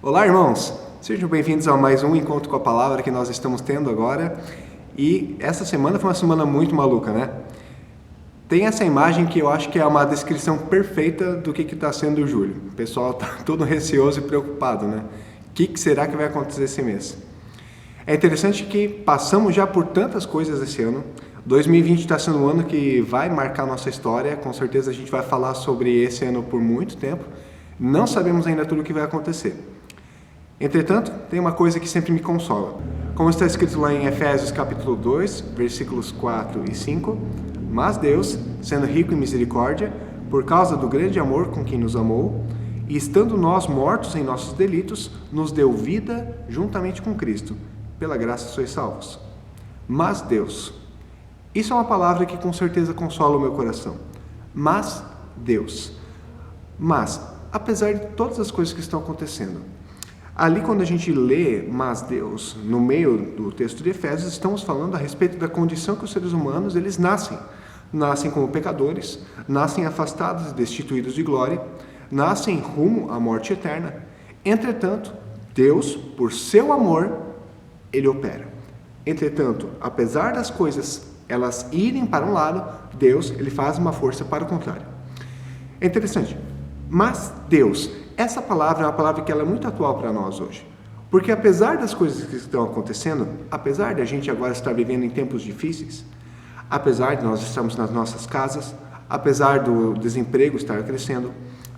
Olá, irmãos! Sejam bem-vindos a mais um encontro com a palavra que nós estamos tendo agora. E essa semana foi uma semana muito maluca, né? Tem essa imagem que eu acho que é uma descrição perfeita do que está sendo o julho. O pessoal está todo receoso e preocupado, né? O que será que vai acontecer esse mês? É interessante que passamos já por tantas coisas esse ano. 2020 está sendo um ano que vai marcar a nossa história. Com certeza a gente vai falar sobre esse ano por muito tempo. Não sabemos ainda tudo o que vai acontecer. Entretanto, tem uma coisa que sempre me consola. Como está escrito lá em Efésios capítulo 2, versículos 4 e 5, mas Deus, sendo rico em misericórdia, por causa do grande amor com que nos amou, e estando nós mortos em nossos delitos, nos deu vida juntamente com Cristo. Pela graça sois salvos. Mas Deus. Isso é uma palavra que com certeza consola o meu coração. Mas Deus. Mas, apesar de todas as coisas que estão acontecendo, ali quando a gente lê mas Deus, no meio do texto de Efésios, estamos falando a respeito da condição que os seres humanos eles nascem. Nascem como pecadores, nascem afastados e destituídos de glória, nascem rumo à morte eterna. Entretanto, Deus, por seu amor, Ele opera. Entretanto, apesar das coisas elas irem para um lado, Deus ele faz uma força para o contrário. É interessante. Mas Deus, essa palavra é uma palavra que ela é muito atual para nós hoje. Porque apesar das coisas que estão acontecendo, apesar de a gente agora estar vivendo em tempos difíceis, apesar de nós estarmos nas nossas casas, apesar do desemprego estar crescendo,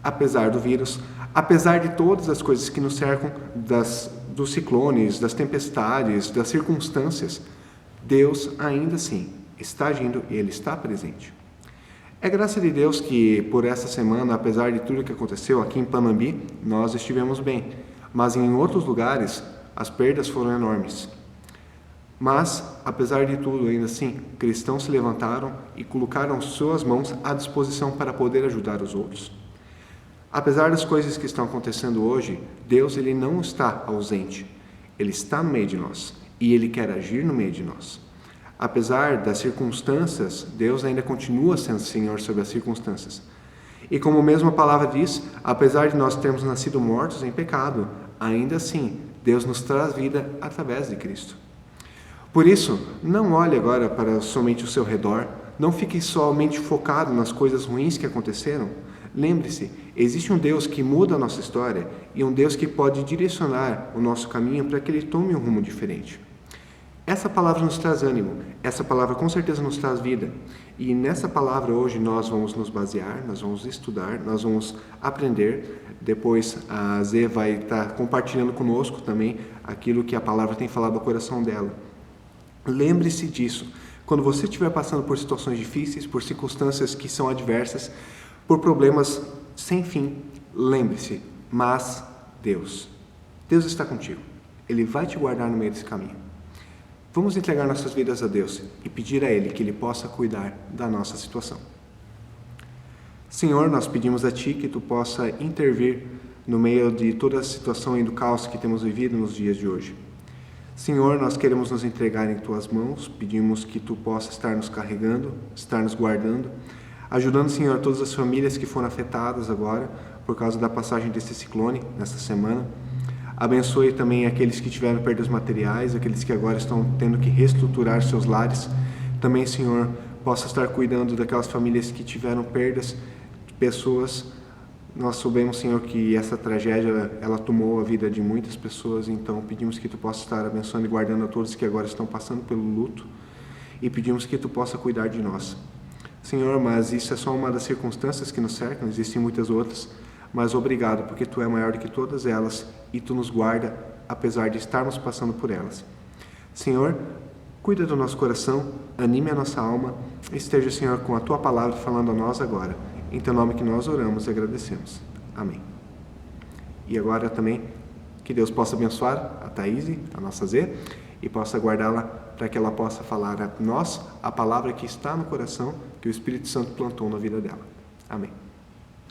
apesar do vírus, apesar de todas as coisas que nos cercam, dos ciclones, das tempestades, das circunstâncias, Deus ainda assim está agindo e Ele está presente. É graça de Deus que por essa semana, apesar de tudo que aconteceu aqui em Panambi, nós estivemos bem, mas em outros lugares as perdas foram enormes. Mas, apesar de tudo, ainda assim, cristãos se levantaram e colocaram suas mãos à disposição para poder ajudar os outros. Apesar das coisas que estão acontecendo hoje, Deus ele não está ausente, Ele está no meio de nós e Ele quer agir no meio de nós. Apesar das circunstâncias, Deus ainda continua sendo Senhor sobre as circunstâncias. E como mesmo a palavra diz, apesar de nós termos nascido mortos em pecado, ainda assim, Deus nos traz vida através de Cristo. Por isso, não olhe agora para somente o seu redor, não fique somente focado nas coisas ruins que aconteceram. Lembre-se, existe um Deus que muda a nossa história e um Deus que pode direcionar o nosso caminho para que Ele tome um rumo diferente. Essa palavra nos traz ânimo, essa palavra com certeza nos traz vida. E nessa palavra hoje nós vamos nos basear, nós vamos estudar, nós vamos aprender. Depois a Zê vai estar compartilhando conosco também aquilo que a palavra tem falado ao coração dela. Lembre-se disso. Quando você estiver passando por situações difíceis, por circunstâncias que são adversas, por problemas sem fim, lembre-se, mas Deus está contigo. Ele vai te guardar no meio desse caminho. Vamos entregar nossas vidas a Deus e pedir a Ele que Ele possa cuidar da nossa situação. Senhor, nós pedimos a Ti que Tu possa intervir no meio de toda a situação e do caos que temos vivido nos dias de hoje. Senhor, nós queremos nos entregar em Tuas mãos, pedimos que Tu possa estar nos carregando, estar nos guardando, ajudando, Senhor, todas as famílias que foram afetadas agora por causa da passagem desse ciclone nesta semana. Abençoe também aqueles que tiveram perdas materiais, aqueles que agora estão tendo que reestruturar seus lares. Também, Senhor, possa estar cuidando daquelas famílias que tiveram perdas de pessoas. Nós soubemos, Senhor, que essa tragédia, ela tomou a vida de muitas pessoas, então pedimos que Tu possa estar abençoando e guardando a todos que agora estão passando pelo luto e pedimos que Tu possa cuidar de nós. Senhor, mas isso é só uma das circunstâncias que nos cercam, existem muitas outras. Mas obrigado, porque Tu é maior do que todas elas e Tu nos guarda, apesar de estarmos passando por elas. Senhor, cuida do nosso coração, anime a nossa alma, esteja, Senhor, com a Tua palavra falando a nós agora. Em Teu nome que nós oramos e agradecemos. Amém. E agora também, que Deus possa abençoar a Thaís, a nossa Zê, e possa guardá-la para que ela possa falar a nós a palavra que está no coração, que o Espírito Santo plantou na vida dela. Amém.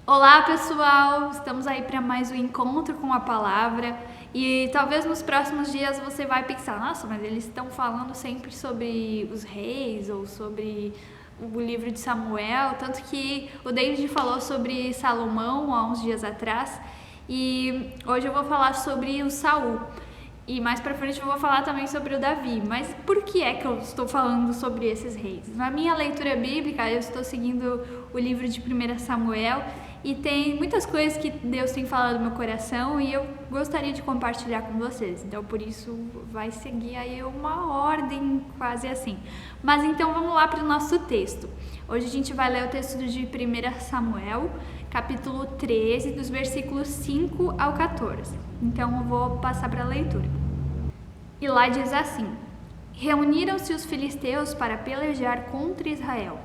Olá pessoal, estamos aí para mais um encontro com a palavra e talvez nos próximos dias você vai pensar, nossa, mas eles estão falando sempre sobre os reis ou sobre o livro de Samuel, tanto que o David falou sobre Salomão há uns dias atrás E hoje eu vou falar sobre o Saul. E mais pra frente eu vou falar também sobre o Davi. Mas por que é que eu estou falando sobre esses reis? Na minha leitura bíblica, eu estou seguindo o livro de 1 Samuel e tem muitas coisas que Deus tem falado no meu coração e eu gostaria de compartilhar com vocês. Então, por isso, vai seguir aí uma ordem quase assim. Mas então, vamos lá para o nosso texto. Hoje a gente vai ler o texto de 1 Samuel, capítulo 13, dos versículos 5 ao 14. Então eu vou passar para a leitura. E lá diz assim: Reuniram-se os filisteus para pelejar contra Israel.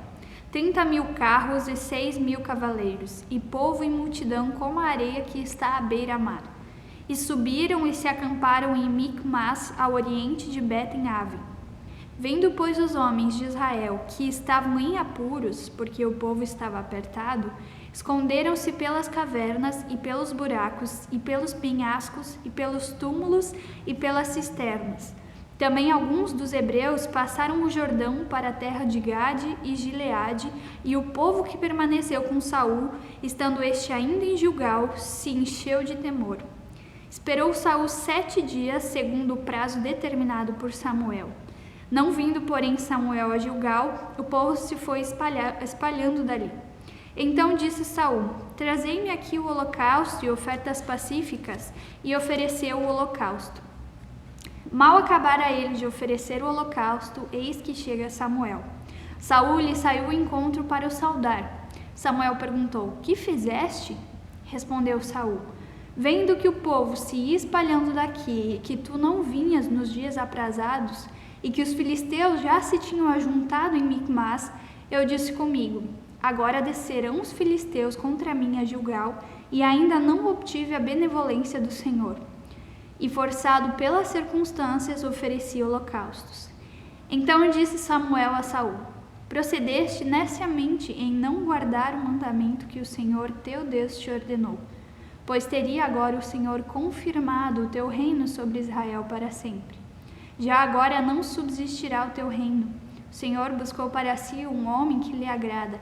30.000 carros e 6.000 cavaleiros, e povo e multidão como a areia que está à beira-mar. E subiram e se acamparam em Micmas, ao oriente de Bet-Aven. Vendo, pois, os homens de Israel que estavam em apuros, porque o povo estava apertado, esconderam-se pelas cavernas e pelos buracos e pelos penhascos e pelos túmulos e pelas cisternas. Também alguns dos hebreus passaram o Jordão para a terra de Gade e Gileade, e o povo que permaneceu com Saul, estando este ainda em Gilgal, se encheu de temor. Esperou Saul 7 dias, segundo o prazo determinado por Samuel. Não vindo, porém, Samuel a Gilgal, o povo se foi espalhando dali. Então disse Saul: Trazei-me aqui o holocausto e ofertas pacíficas, e ofereceu o holocausto. Mal acabara ele de oferecer o holocausto, eis que chega Samuel. Saul lhe saiu ao encontro para o saudar. Samuel perguntou: Que fizeste? Respondeu Saul: Vendo que o povo se ia espalhando daqui, e que tu não vinhas nos dias aprazados, e que os filisteus já se tinham ajuntado em Micmas, eu disse comigo: Agora descerão os filisteus contra mim a Gilgal, e ainda não obtive a benevolência do Senhor. E forçado pelas circunstâncias, ofereci holocaustos. Então disse Samuel a Saul: Procedeste neciamente em não guardar o mandamento que o Senhor teu Deus te ordenou, pois teria agora o Senhor confirmado o teu reino sobre Israel para sempre. Já agora não subsistirá o teu reino. O Senhor buscou para si um homem que lhe agrada,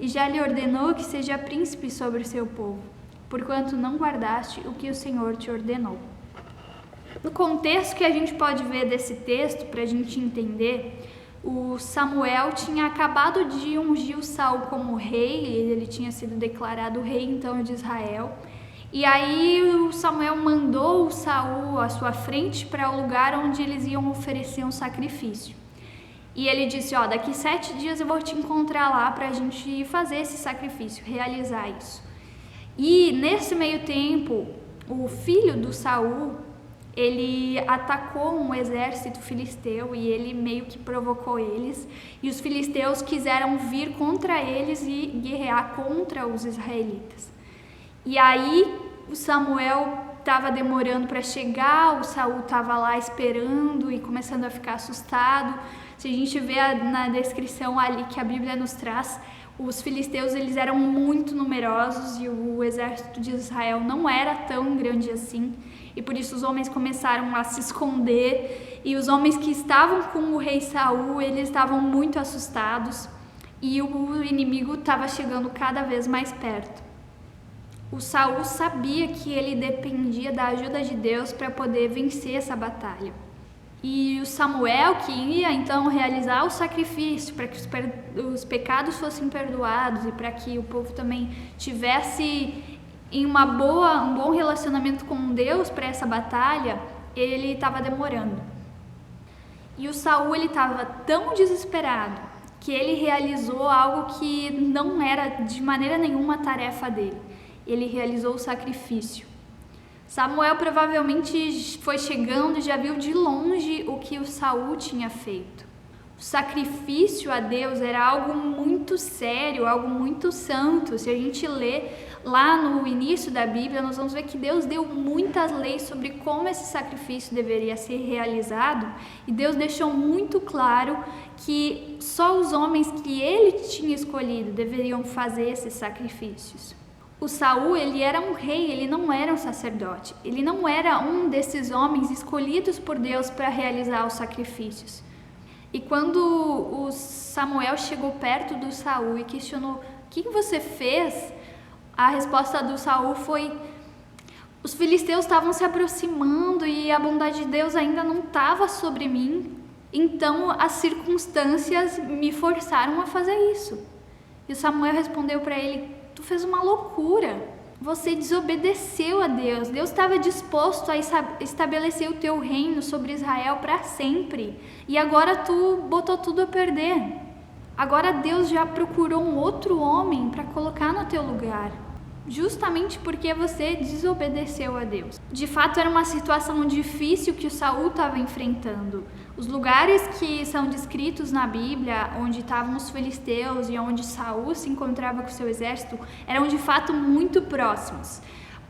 e já lhe ordenou que seja príncipe sobre o seu povo, porquanto não guardaste o que o Senhor te ordenou. No contexto que a gente pode ver desse texto, para a gente entender, o Samuel tinha acabado de ungir o Saul como rei, ele tinha sido declarado rei então de Israel, e aí o Samuel mandou o Saul à sua frente para o lugar onde eles iam oferecer um sacrifício. E ele disse: daqui 7 dias eu vou te encontrar lá para a gente fazer esse sacrifício, realizar isso. E nesse meio tempo, o filho do Saul, ele atacou um exército filisteu e ele meio que provocou eles. E os filisteus quiseram vir contra eles e guerrear contra os israelitas. E aí o Samuel estava demorando para chegar, o Saul estava lá esperando e começando a ficar assustado. Se a gente vê na descrição ali que a Bíblia nos traz, os filisteus eles eram muito numerosos e o exército de Israel não era tão grande assim. E por isso os homens começaram a se esconder, e os homens que estavam com o rei Saul, eles estavam muito assustados, e o inimigo estava chegando cada vez mais perto. O Saul sabia que ele dependia da ajuda de Deus para poder vencer essa batalha. E o Samuel, que ia então realizar o sacrifício para que os pecados fossem perdoados e para que o povo também tivesse em um bom relacionamento com Deus para essa batalha, ele estava demorando. E o Saul ele estava tão desesperado que ele realizou algo que não era de maneira nenhuma tarefa dele. Ele realizou o sacrifício. Samuel provavelmente foi chegando e já viu de longe o que o Saul tinha feito. O sacrifício a Deus era algo muito sério, algo muito santo. Se a gente lê lá no início da Bíblia, nós vamos ver que Deus deu muitas leis sobre como esse sacrifício deveria ser realizado, e Deus deixou muito claro que só os homens que ele tinha escolhido deveriam fazer esses sacrifícios. O Saul, ele era um rei, ele não era um sacerdote. Ele não era um desses homens escolhidos por Deus para realizar os sacrifícios. E quando o Samuel chegou perto do Saul e questionou: o que você fez? A resposta do Saul foi: Os filisteus estavam se aproximando e a bondade de Deus ainda não estava sobre mim. Então as circunstâncias me forçaram a fazer isso. E Samuel respondeu para ele: tu fez uma loucura. Você desobedeceu a Deus. Deus estava disposto a estabelecer o teu reino sobre Israel para sempre. E agora tu botou tudo a perder. Agora Deus já procurou um outro homem para colocar no teu lugar. Justamente porque você desobedeceu a Deus. De fato, era uma situação difícil que o Saul estava enfrentando. Os lugares que são descritos na Bíblia, onde estavam os filisteus e onde Saul se encontrava com seu exército, eram de fato muito próximos.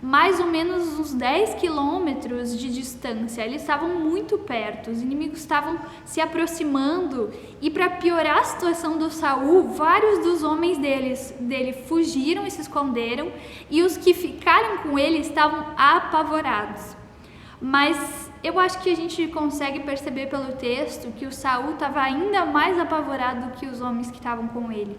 Mais ou menos uns 10 quilômetros de distância, eles estavam muito perto, os inimigos estavam se aproximando e, para piorar a situação do Saul, vários dos homens dele fugiram e se esconderam, e os que ficaram com ele estavam apavorados. Mas eu acho que a gente consegue perceber pelo texto que o Saul estava ainda mais apavorado do que os homens que estavam com ele.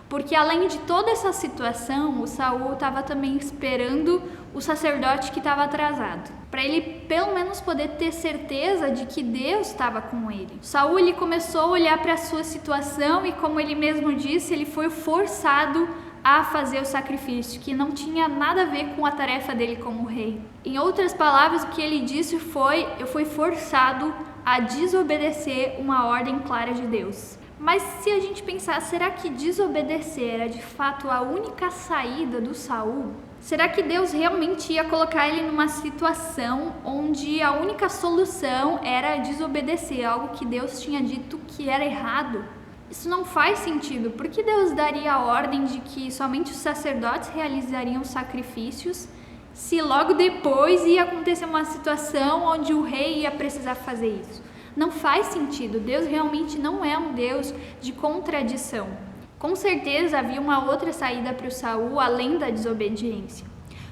Porque além de toda essa situação, o Saul estava também esperando o sacerdote que estava atrasado, para ele pelo menos poder ter certeza de que Deus estava com ele. Saul, ele começou a olhar para a sua situação e, como ele mesmo disse, ele foi forçado a fazer o sacrifício, que não tinha nada a ver com a tarefa dele como rei. Em outras palavras, o que ele disse foi: eu fui forçado a desobedecer uma ordem clara de Deus. Mas se a gente pensar, será que desobedecer era de fato a única saída do Saul? Será que Deus realmente ia colocar ele numa situação onde a única solução era desobedecer algo que Deus tinha dito que era errado? Isso não faz sentido. Por que Deus daria a ordem de que somente os sacerdotes realizariam sacrifícios, se logo depois ia acontecer uma situação onde o rei ia precisar fazer isso? Não faz sentido. Deus realmente não é um Deus de contradição. Com certeza havia uma outra saída para o Saul além da desobediência.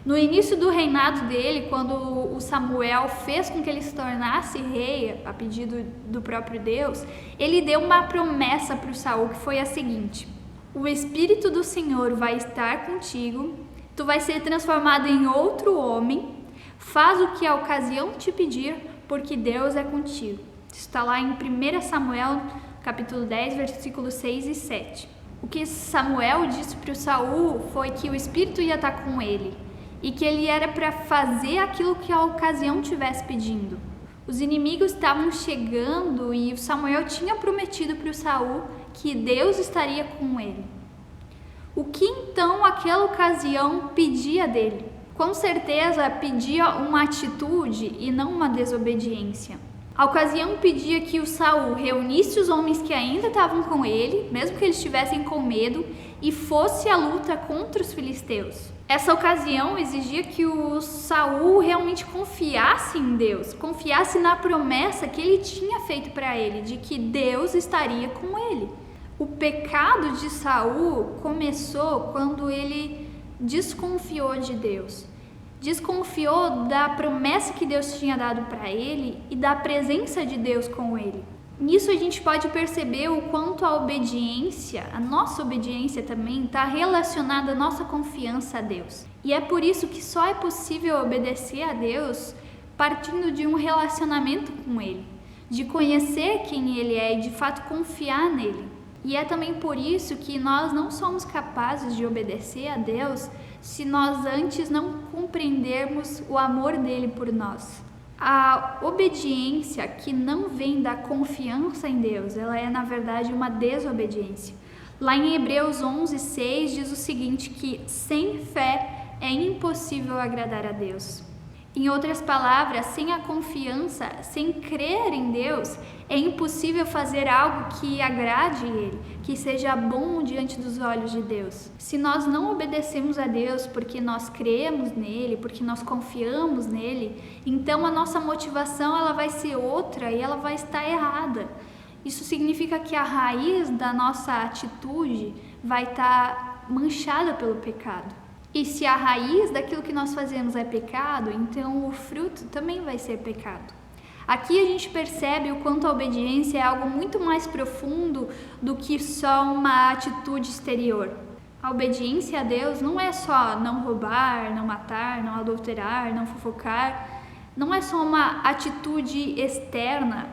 No início do reinado dele, quando o Samuel fez com que ele se tornasse rei, a pedido do próprio Deus, ele deu uma promessa para o Saul, que foi a seguinte: o Espírito do Senhor vai estar contigo, tu vais ser transformado em outro homem, faz o que a ocasião te pedir, porque Deus é contigo. Isso está lá em 1 Samuel, capítulo 10, versículos 6 e 7. O que Samuel disse para o Saul foi que o Espírito ia estar com ele e que ele era para fazer aquilo que a ocasião estivesse pedindo. Os inimigos estavam chegando e o Samuel tinha prometido para o Saul que Deus estaria com ele. O que então aquela ocasião pedia dele? Com certeza pedia uma atitude e não uma desobediência. A ocasião pedia que o Saul reunisse os homens que ainda estavam com ele, mesmo que eles estivessem com medo, e fosse à luta contra os filisteus. Essa ocasião exigia que o Saul realmente confiasse em Deus, confiasse na promessa que ele tinha feito para ele, de que Deus estaria com ele. O pecado de Saul começou quando ele desconfiou de Deus. Desconfiou da promessa que Deus tinha dado para ele e da presença de Deus com ele. Nisso a gente pode perceber o quanto a obediência, a nossa obediência também, está relacionada à nossa confiança a Deus. E é por isso que só é possível obedecer a Deus partindo de um relacionamento com Ele, de conhecer quem Ele é e de fato confiar nele. E é também por isso que nós não somos capazes de obedecer a Deus se nós antes não compreendermos o amor dele por nós. A obediência que não vem da confiança em Deus, ela é na verdade uma desobediência. Lá em Hebreus 11:6 diz o seguinte, que sem fé é impossível agradar a Deus. Em outras palavras, sem a confiança, sem crer em Deus, é impossível fazer algo que agrade Ele, que seja bom diante dos olhos de Deus. Se nós não obedecemos a Deus porque nós cremos nele, porque nós confiamos nele, então a nossa motivação ela vai ser outra e ela vai estar errada. Isso significa que a raiz da nossa atitude vai estar manchada pelo pecado. E se a raiz daquilo que nós fazemos é pecado, então o fruto também vai ser pecado. Aqui a gente percebe o quanto a obediência é algo muito mais profundo do que só uma atitude exterior. A obediência a Deus não é só não roubar, não matar, não adulterar, não fofocar. Não é só uma atitude externa.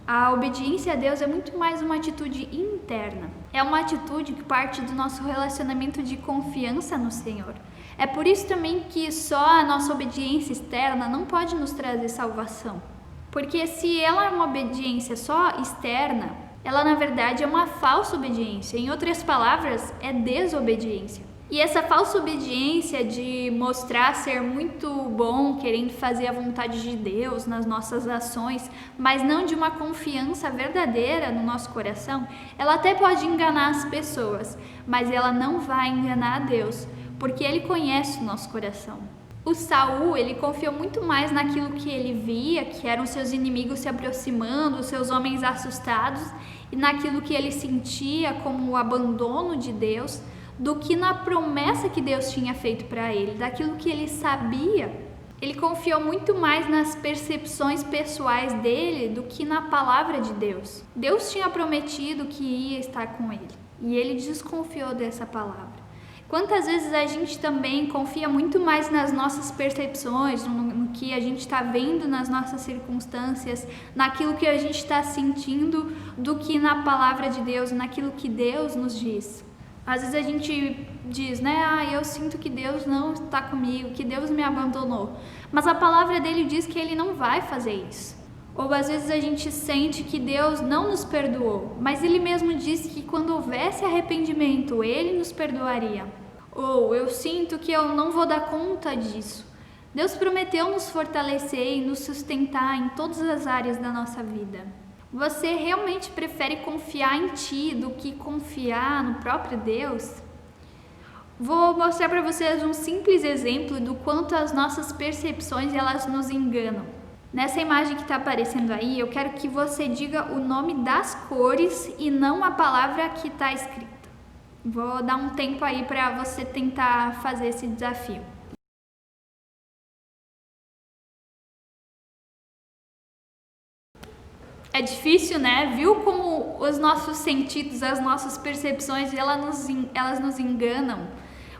A obediência a Deus é muito mais uma atitude interna. É uma atitude que parte do nosso relacionamento de confiança no Senhor. É por isso também que só a nossa obediência externa não pode nos trazer salvação. Porque se ela é uma obediência só externa, ela na verdade é uma falsa obediência. Em outras palavras, é desobediência. E essa falsa obediência de mostrar ser muito bom, querendo fazer a vontade de Deus nas nossas ações, mas não de uma confiança verdadeira no nosso coração, ela até pode enganar as pessoas, mas ela não vai enganar a Deus, porque Ele conhece o nosso coração. O Saul, ele confiou muito mais naquilo que ele via, que eram seus inimigos se aproximando, seus homens assustados, e naquilo que ele sentia como o abandono de Deus, do que na promessa que Deus tinha feito para ele, daquilo que ele sabia. Ele confiou muito mais nas percepções pessoais dele do que na palavra de Deus. Deus tinha prometido que ia estar com ele, e ele desconfiou dessa palavra. Quantas vezes a gente também confia muito mais nas nossas percepções, no que a gente está vendo nas nossas circunstâncias, naquilo que a gente está sentindo, do que na palavra de Deus, naquilo que Deus nos diz. Às vezes a gente diz, né, eu sinto que Deus não está comigo, que Deus me abandonou. Mas a palavra dele diz que ele não vai fazer isso. Ou às vezes a gente sente que Deus não nos perdoou, mas ele mesmo disse que quando houvesse arrependimento, ele nos perdoaria. Ou eu sinto que eu não vou dar conta disso. Deus prometeu nos fortalecer e nos sustentar em todas as áreas da nossa vida. Você realmente prefere confiar em ti do que confiar no próprio Deus? Vou mostrar para vocês um simples exemplo do quanto as nossas percepções elas nos enganam. Nessa imagem que está aparecendo aí, eu quero que você diga o nome das cores e não a palavra que está escrita. Vou dar um tempo aí para você tentar fazer esse desafio. É difícil, né? Viu como os nossos sentidos, as nossas percepções, elas nos enganam?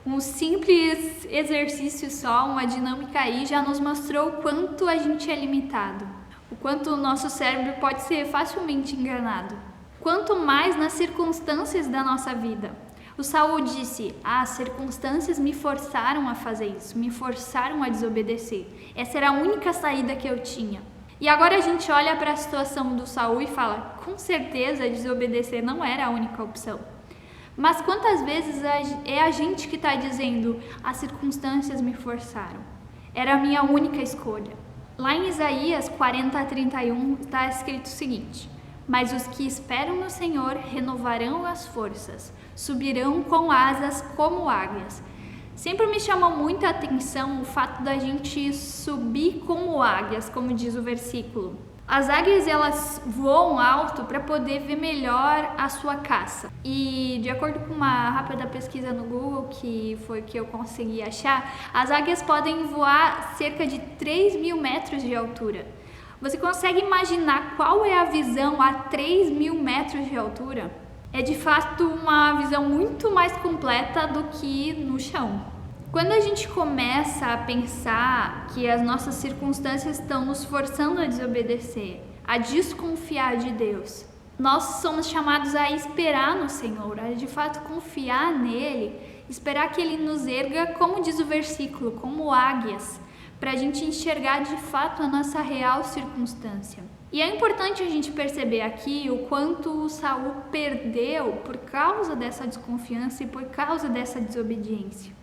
Um simples exercício só, uma dinâmica aí, já nos mostrou o quanto a gente é limitado. O quanto o nosso cérebro pode ser facilmente enganado. Quanto mais nas circunstâncias da nossa vida. O Saul disse, as circunstâncias me forçaram a fazer isso, me forçaram a desobedecer. Essa era a única saída que eu tinha. E agora a gente olha para a situação do Saul e fala, com certeza desobedecer não era a única opção. Mas quantas vezes é a gente que está dizendo, as circunstâncias me forçaram, era a minha única escolha. Lá em Isaías 40:31 está escrito o seguinte, mas os que esperam no Senhor renovarão as forças, subirão com asas como águias. Sempre me chamou muita atenção o fato da gente subir como águias, como diz o versículo. As águias elas voam alto para poder ver melhor a sua caça. E de acordo com uma rápida pesquisa no Google, que foi que eu consegui achar, as águias podem voar cerca de 3.000 metros de altura. Você consegue imaginar qual é a visão a 3.000 metros de altura? É de fato uma visão muito mais completa do que no chão. Quando a gente começa a pensar que as nossas circunstâncias estão nos forçando a desobedecer, a desconfiar de Deus, nós somos chamados a esperar no Senhor, a de fato confiar nele, esperar que ele nos erga, como diz o versículo, como águias, para a gente enxergar de fato a nossa real circunstância. E é importante a gente perceber aqui o quanto o Saul perdeu por causa dessa desconfiança e por causa dessa desobediência.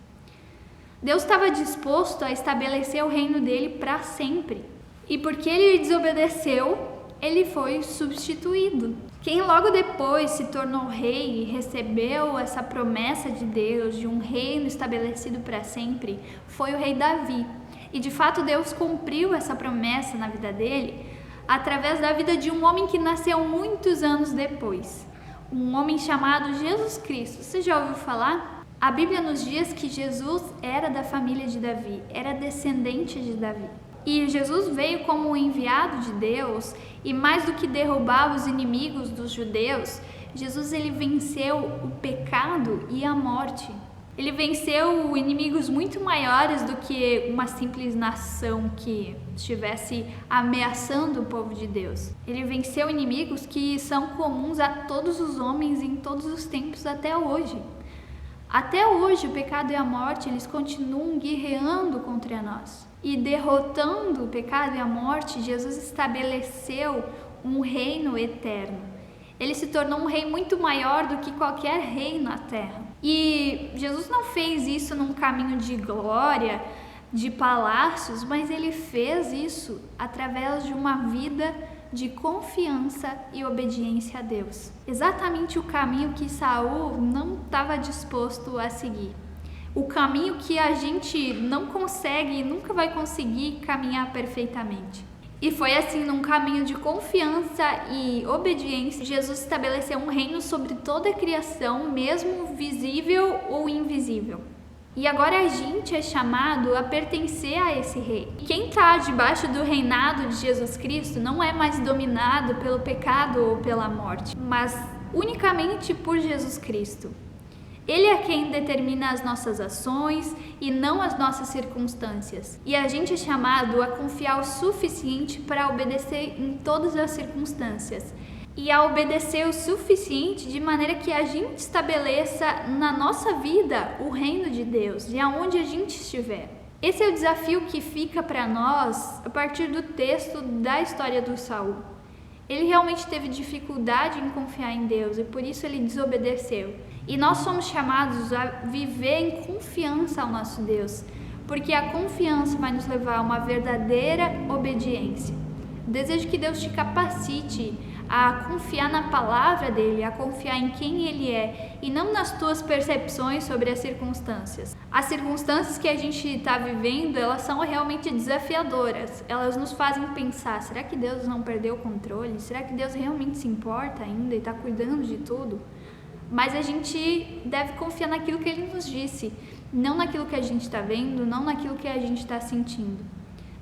Deus estava disposto a estabelecer o reino dele para sempre. E porque ele desobedeceu, ele foi substituído. Quem logo depois se tornou rei e recebeu essa promessa de Deus de um reino estabelecido para sempre foi o rei Davi. E de fato Deus cumpriu essa promessa na vida dele através da vida de um homem que nasceu muitos anos depois. Um homem chamado Jesus Cristo. Você já ouviu falar? A Bíblia nos diz que Jesus era da família de Davi, era descendente de Davi. E Jesus veio como o enviado de Deus e mais do que derrubar os inimigos dos judeus, Jesus ele venceu o pecado e a morte. Ele venceu inimigos muito maiores do que uma simples nação que estivesse ameaçando o povo de Deus. Ele venceu inimigos que são comuns a todos os homens em todos os tempos até hoje. Até hoje, o pecado e a morte, eles continuam guerreando contra nós. E derrotando o pecado e a morte, Jesus estabeleceu um reino eterno. Ele se tornou um rei muito maior do que qualquer rei na terra. E Jesus não fez isso num caminho de glória, de palácios, mas ele fez isso através de uma vida de confiança e obediência a Deus. Exatamente o caminho que Saul não estava disposto a seguir. O caminho que a gente não consegue e nunca vai conseguir caminhar perfeitamente. E foi assim, num caminho de confiança e obediência, Jesus estabeleceu um reino sobre toda a criação, mesmo visível ou invisível. E agora a gente é chamado a pertencer a esse rei. Quem está debaixo do reinado de Jesus Cristo não é mais dominado pelo pecado ou pela morte, mas unicamente por Jesus Cristo. Ele é quem determina as nossas ações e não as nossas circunstâncias. E a gente é chamado a confiar o suficiente para obedecer em todas as circunstâncias. E a obedecer o suficiente de maneira que a gente estabeleça na nossa vida o reino de Deus, de aonde a gente estiver. Esse é o desafio que fica para nós a partir do texto da história do Saul. Ele realmente teve dificuldade em confiar em Deus e por isso ele desobedeceu. E nós somos chamados a viver em confiança ao nosso Deus, porque a confiança vai nos levar a uma verdadeira obediência. Desejo que Deus te capacite a confiar na palavra dele, a confiar em quem ele é e não nas tuas percepções sobre as circunstâncias. As circunstâncias que a gente está vivendo, elas são realmente desafiadoras. Elas nos fazem pensar, será que Deus não perdeu o controle? Será que Deus realmente se importa ainda e está cuidando de tudo? Mas a gente deve confiar naquilo que ele nos disse, não naquilo que a gente está vendo, não naquilo que a gente está sentindo.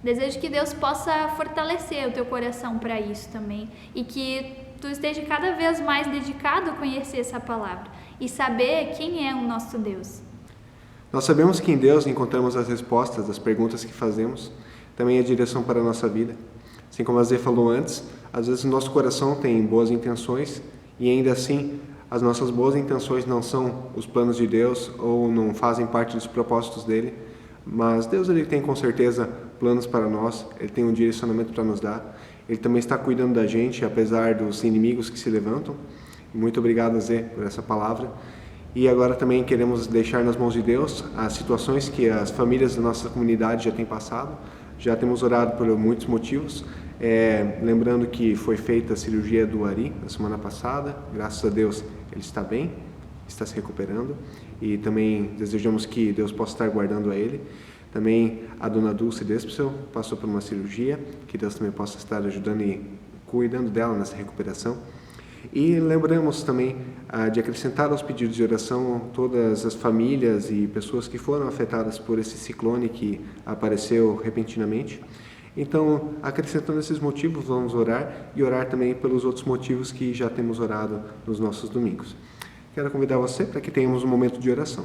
Desejo que Deus possa fortalecer o teu coração para isso também e que tu esteja cada vez mais dedicado a conhecer essa palavra e saber quem é o nosso Deus. Nós sabemos que em Deus encontramos as respostas das perguntas que fazemos, também a direção para a nossa vida. Assim como a Zé falou antes, às vezes o nosso coração tem boas intenções e ainda assim as nossas boas intenções não são os planos de Deus ou não fazem parte dos propósitos dele, mas Deus ele tem com certeza planos para nós, ele tem um direcionamento para nos dar, ele também está cuidando da gente apesar dos inimigos que se levantam. Muito obrigado, Zé, por essa palavra. E agora também queremos deixar nas mãos de Deus as situações que as famílias da nossa comunidade já têm passado. Já temos orado por muitos motivos, lembrando que foi feita a cirurgia do Ari na semana passada, graças a Deus ele está bem, está se recuperando e também desejamos que Deus possa estar guardando a ele. Também a dona Dulce Despel passou por uma cirurgia, que Deus também possa estar ajudando e cuidando dela nessa recuperação. E lembramos também de acrescentar aos pedidos de oração todas as famílias e pessoas que foram afetadas por esse ciclone que apareceu repentinamente. Então, acrescentando esses motivos, vamos orar e orar também pelos outros motivos que já temos orado nos nossos domingos. Quero convidar você para que tenhamos um momento de oração.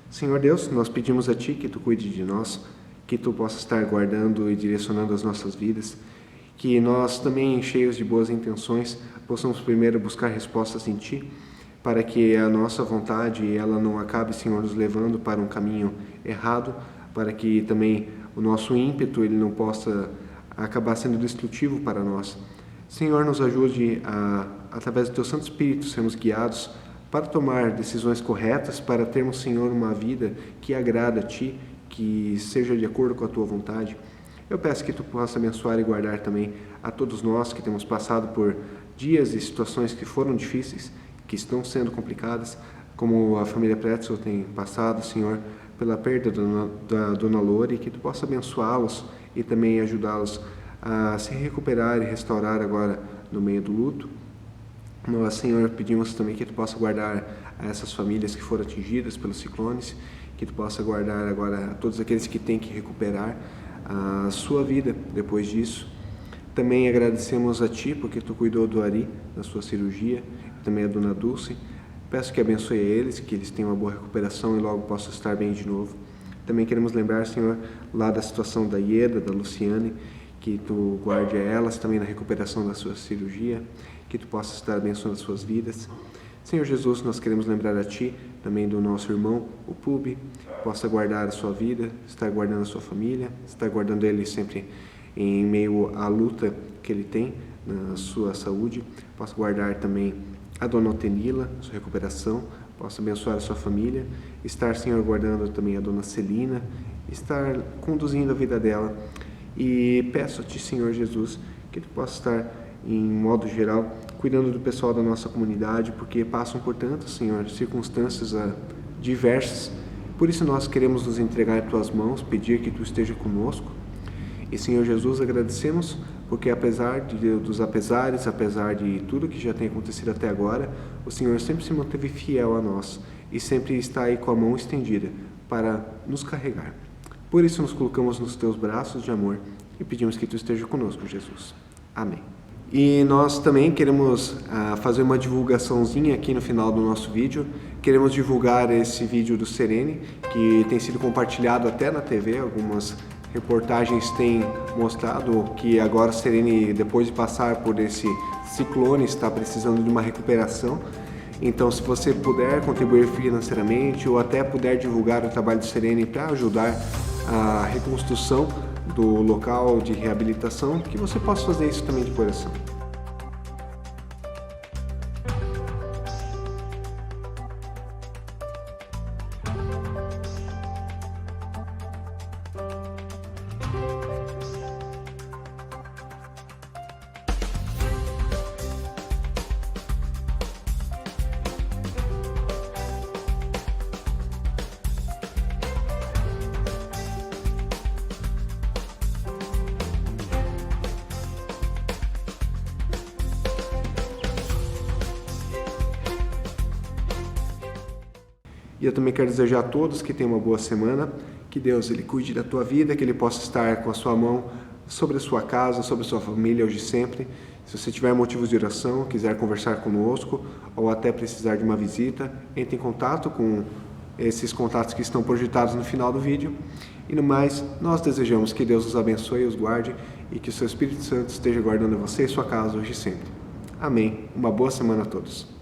Senhor Deus, nós pedimos a Ti que Tu cuide de nós, que Tu possa estar guardando e direcionando as nossas vidas, que nós também, cheios de boas intenções, possamos primeiro buscar respostas em Ti, para que a nossa vontade ela não acabe, Senhor, nos levando para um caminho errado, para que também o nosso ímpeto ele não possa acabar sendo destrutivo para nós. Senhor, nos ajude através do Teu Santo Espírito, sermos guiados para tomar decisões corretas, para termos, Senhor, uma vida que agrada a Ti, que seja de acordo com a Tua vontade. Eu peço que Tu possa abençoar e guardar também a todos nós que temos passado por dias e situações que foram difíceis, que estão sendo complicadas, como a família Pretzel tem passado, Senhor, pela perda da Dona Lore, que Tu possa abençoá-los e também ajudá-los a se recuperar e restaurar agora no meio do luto. Nós, Senhor, pedimos também que Tu possa guardar essas famílias que foram atingidas pelos ciclones, que Tu possa guardar agora a todos aqueles que têm que recuperar a sua vida depois disso. Também agradecemos a Ti porque Tu cuidou do Ari, da sua cirurgia, também a Dona Dulce. Peço que abençoe eles, que eles tenham uma boa recuperação e logo possam estar bem de novo. Também queremos lembrar, Senhor, lá da situação da Ieda, da Luciane, que Tu guarde elas também na recuperação da sua cirurgia, que Tu possa estar abençoando as suas vidas. Senhor Jesus, nós queremos lembrar a Ti, também do nosso irmão, o Pub, possa guardar a sua vida, estar guardando a sua família, estar guardando ele sempre em meio à luta que ele tem na sua saúde, possa guardar também a dona Otenila, sua recuperação, possa abençoar a sua família, estar, Senhor, guardando também a dona Celina, estar conduzindo a vida dela. E peço-te, Senhor Jesus, que Tu possa estar, em modo geral, cuidando do pessoal da nossa comunidade, porque passam por tantas, Senhor, circunstâncias diversas. Por isso nós queremos nos entregar em Tuas mãos, pedir que Tu esteja conosco. E, Senhor Jesus, agradecemos porque apesar dos apesares, apesar de tudo que já tem acontecido até agora, o Senhor sempre se manteve fiel a nós e sempre está aí com a mão estendida para nos carregar. Por isso nos colocamos nos Teus braços de amor e pedimos que Tu esteja conosco, Jesus. Amém. E nós também queremos fazer uma divulgaçãozinha aqui no final do nosso vídeo. Queremos divulgar esse vídeo do Serene, que tem sido compartilhado até na TV. Algumas reportagens têm mostrado que agora o Serene, depois de passar por esse ciclone, está precisando de uma recuperação. Então, se você puder contribuir financeiramente ou até puder divulgar o trabalho do Serene para ajudar a reconstrução do local de reabilitação, que você possa fazer isso também de coração. E eu também quero desejar a todos que tenham uma boa semana, que Deus Ele cuide da tua vida, que Ele possa estar com a sua mão sobre a sua casa, sobre a sua família hoje e sempre. Se você tiver motivos de oração, quiser conversar conosco ou até precisar de uma visita, entre em contato com esses contatos que estão projetados no final do vídeo. E no mais, nós desejamos que Deus os abençoe e os guarde e que o seu Espírito Santo esteja guardando você e sua casa hoje e sempre. Amém. Uma boa semana a todos.